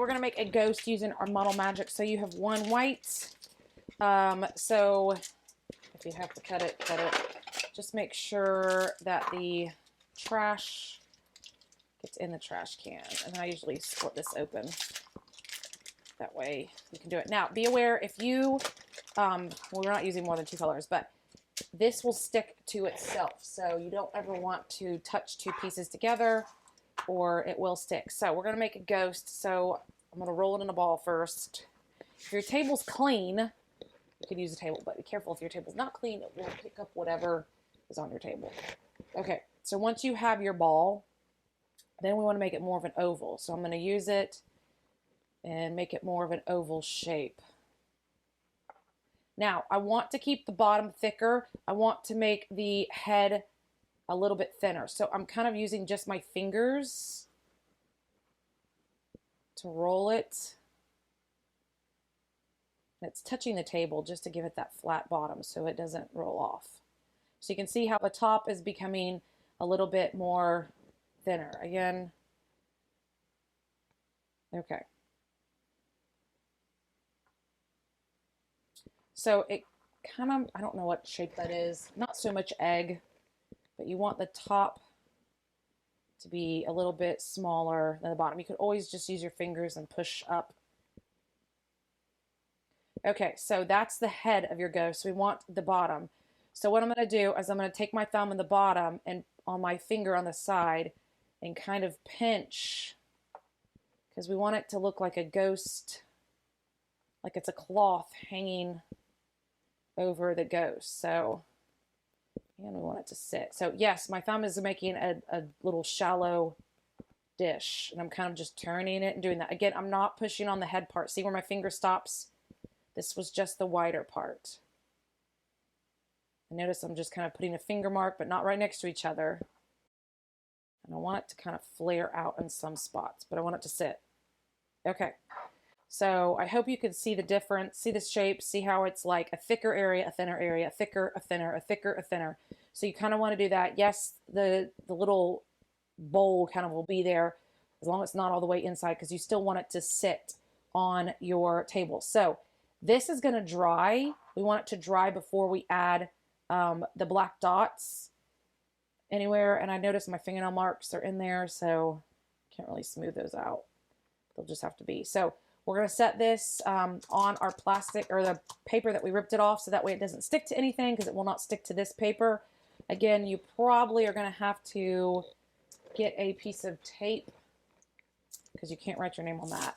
we're going to make a ghost using our Model Magic. So you have one white. So if you have to cut it, cut it. Just make sure that the trash gets in the trash can. And I usually split this open. That way you can do it. Now, be aware if you, well, we're not using more than 2 colors, but this will stick to itself. So you don't ever want to touch 2 pieces together or it will stick. So we're going to make a ghost. So I'm going to roll it in a ball first. If your table's clean, you can use a table, but be careful if your table's not clean, it will pick up whatever is on your table. Okay, so once you have your ball, then we want to make it more of an oval. So I'm going to use it and make it more of an oval shape. Now, I want to keep the bottom thicker. I want to make the head a little bit thinner. So I'm kind of using just my fingers to roll it. And it's touching the table just to give it that flat bottom so it doesn't roll off. So you can see how the top is becoming a little bit more thinner. Again, okay. So it kind of, I don't know what shape that is. Not so much egg, but you want the top to be a little bit smaller than the bottom. You could always just use your fingers and push up. Okay, so that's the head of your ghost. We want the bottom. So what I'm going to do is I'm going to take my thumb in the bottom and on my finger on the side and kind of pinch, because we want it to look like a ghost, like it's a cloth hanging over the ghost. So, and we want it to sit. So yes, my thumb is making a little shallow dish, and I'm kind of just turning it and doing that. Again, I'm not pushing on the head part. See where my finger stops? This was just the wider part. And notice I'm just kind of putting a finger mark, but not right next to each other. And I want it to kind of flare out in some spots, but I want it to sit. Okay. So I hope you can see the difference, see the shape, see how it's like a thicker area, a thinner area, a thicker, a thinner, a thicker, a thinner. So you kind of want to do that. Yes, the little bowl kind of will be there as long as it's not all the way inside, because you still want it to sit on your table. So this is going to dry. We want it to dry before we add the black dots anywhere. And I noticed my fingernail marks are in there, so can't really smooth those out. They'll just have to be. So we're going to set this on our plastic or the paper that we ripped it off, so that way it doesn't stick to anything, because it will not stick to this paper. Again, you probably are going to have to get a piece of tape, because you can't write your name on that.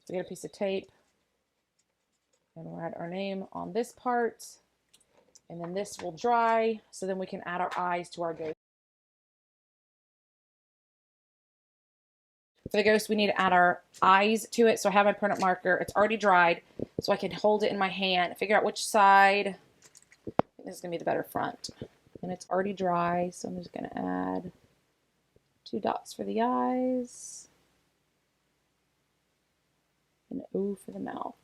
So we get a piece of tape and we'll add our name on this part, and then this will dry, so then we can add our eyes to our ghost. For the ghost, we need to add our eyes to it. So I have my permanent marker. It's already dried, so I can hold it in my hand, figure out which side. I think this is going to be the better front. And it's already dry, so I'm just going to add 2 dots for the eyes. And O for the mouth.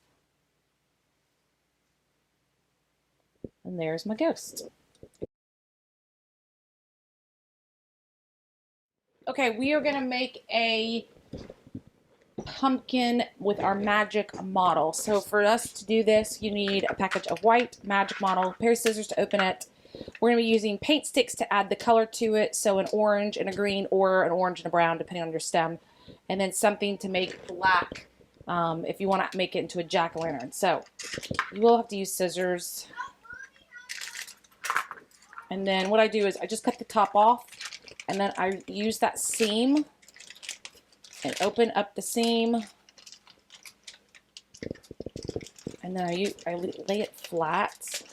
And there's my ghost. Okay, we are going to make a pumpkin with our magic model. So for us to do this, you need a package of white magic model, a pair of scissors to open it. We're going to be using paint sticks to add the color to it, so an orange and a green, or an orange and a brown, depending on your stem. And then something to make black if you want to make it into a jack-o'-lantern. So you will have to use scissors. And then what I do is I just cut the top off, and then I use that seam and open up the seam. And then I lay it flat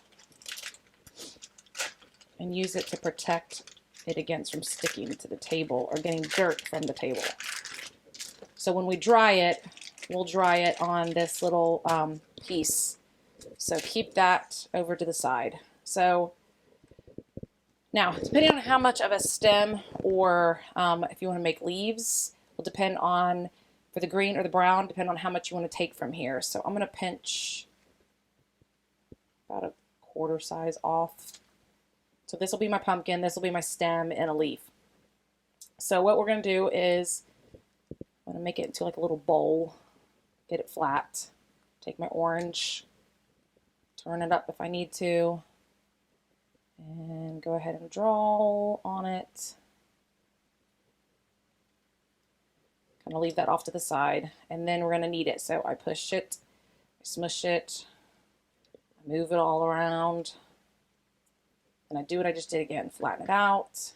and use it to protect it against from sticking to the table or getting dirt from the table. So when we dry it, we'll dry it on this little piece. So keep that over to the side. So now, depending on how much of a stem, or if you want to make leaves, will depend on, for the green or the brown, depend on how much you want to take from here. So I'm going to pinch about a quarter size off. So this will be my pumpkin, this will be my stem and a leaf. So what we're going to do is I'm going to make it into like a little bowl, get it flat. Take my orange, turn it up if I need to, and go ahead and draw on it. Kind of leave that off to the side, and then we're going to knead it. So I push it, I smush it, I move it all around, and I do what I just did again, flatten it out.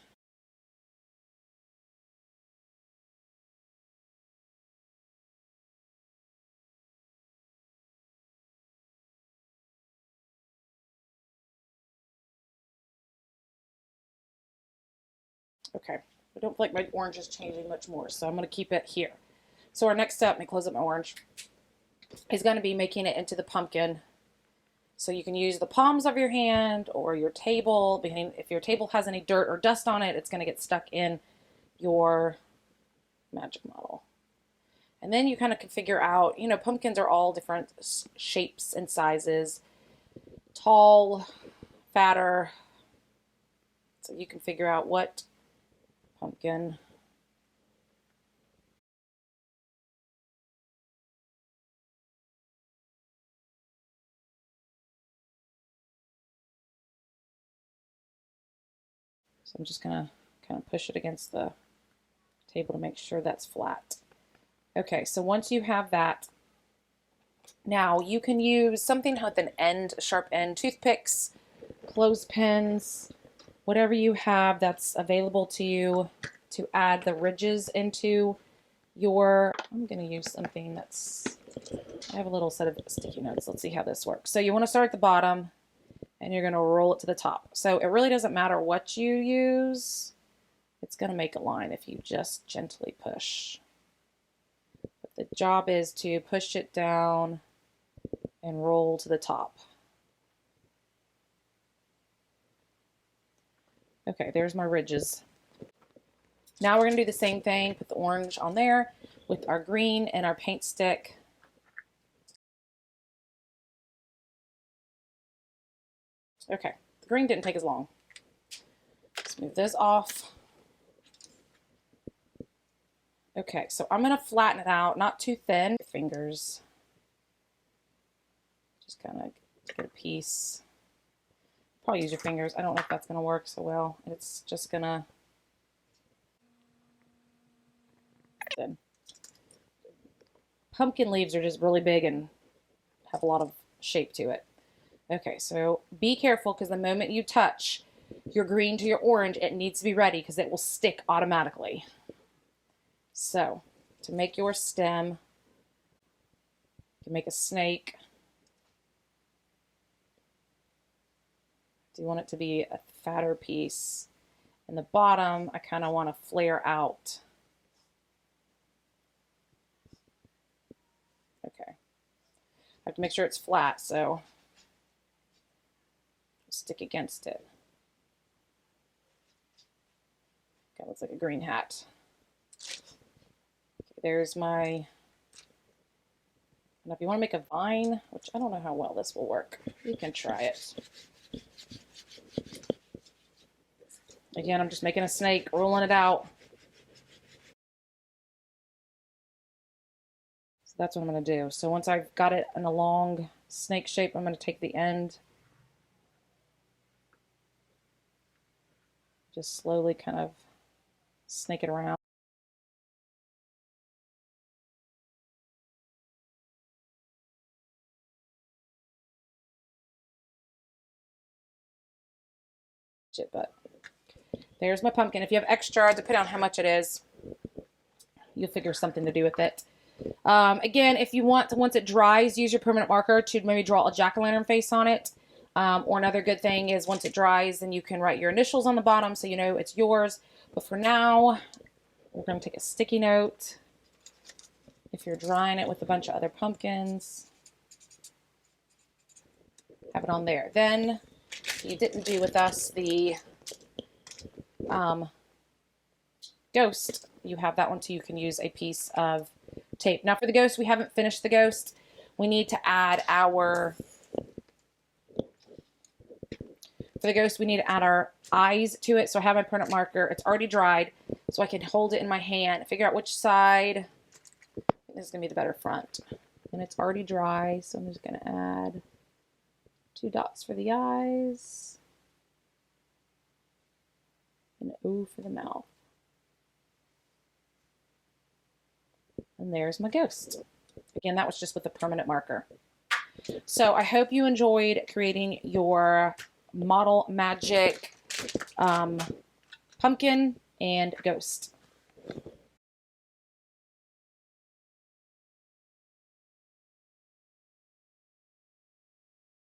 Okay, I don't feel like my orange is changing much more, so I'm going to keep it here. So our next step, let me close up my orange, is going to be making it into the pumpkin. So you can use the palms of your hand or your table. If your table has any dirt or dust on it, it's going to get stuck in your magic model. And then you kind of can figure out, you know, pumpkins are all different shapes and sizes. Tall, fatter. So you can figure out what pumpkin. So I'm just going to kind of push it against the table to make sure that's flat. Okay, so once you have that, now you can use something with an end, sharp end, toothpicks, clothespins, whatever you have that's available to you to add the ridges into your, I'm going to use something that's, I have a little set of sticky notes. Let's see how this works. So you want to start at the bottom and you're going to roll it to the top. So it really doesn't matter what you use. It's going to make a line if you just gently push. But the job is to push it down and roll to the top. Okay, there's my ridges. Now we're going to do the same thing, put the orange on there with our green and our paint stick. Okay, the green didn't take as long. Let's move this off. Okay, so I'm going to flatten it out, not too thin. Fingers. Just kind of get a piece. Probably use your fingers. I don't know if that's going to work so well. It's just going to... Pumpkin leaves are just really big and have a lot of shape to it. Okay, so be careful because the moment you touch your green to your orange, it needs to be ready because it will stick automatically. So, to make your stem, you can make a snake. Do you want it to be a fatter piece? And the bottom, I kind of want to flare out. Okay. I have to make sure it's flat, so stick against it. Okay, looks like a green hat. Okay, there's my... Now if you want to make a vine, which I don't know how well this will work, you can try it. Again, I'm just making a snake, rolling it out. So that's what I'm going to do. So once I've got it in a long snake shape, I'm going to take the end, just slowly kind of snake it around. But there's my pumpkin. If you have extra, depending on how much it is, you'll figure something to do with it. Again, if you want, once it dries, use your permanent marker to maybe draw a jack-o'-lantern face on it. Or another good thing is once it dries, then you can write your initials on the bottom so you know it's yours. But for now, we're going to take a sticky note. If you're drying it with a bunch of other pumpkins, have it on there. Then you didn't do with us the ghost. You have that one too. You can use a piece of tape. Now for the ghost, we haven't finished the ghost. We need to add our... For the ghost, we need to add our eyes to it. So I have my permanent marker. It's already dried, so I can hold it in my hand, figure out which side This is going to be the better front. And it's already dry, so I'm just going to add 2 dots for the eyes. And O for the mouth. And there's my ghost. Again, that was just with a permanent marker. So I hope you enjoyed creating your Model Magic pumpkin and ghost.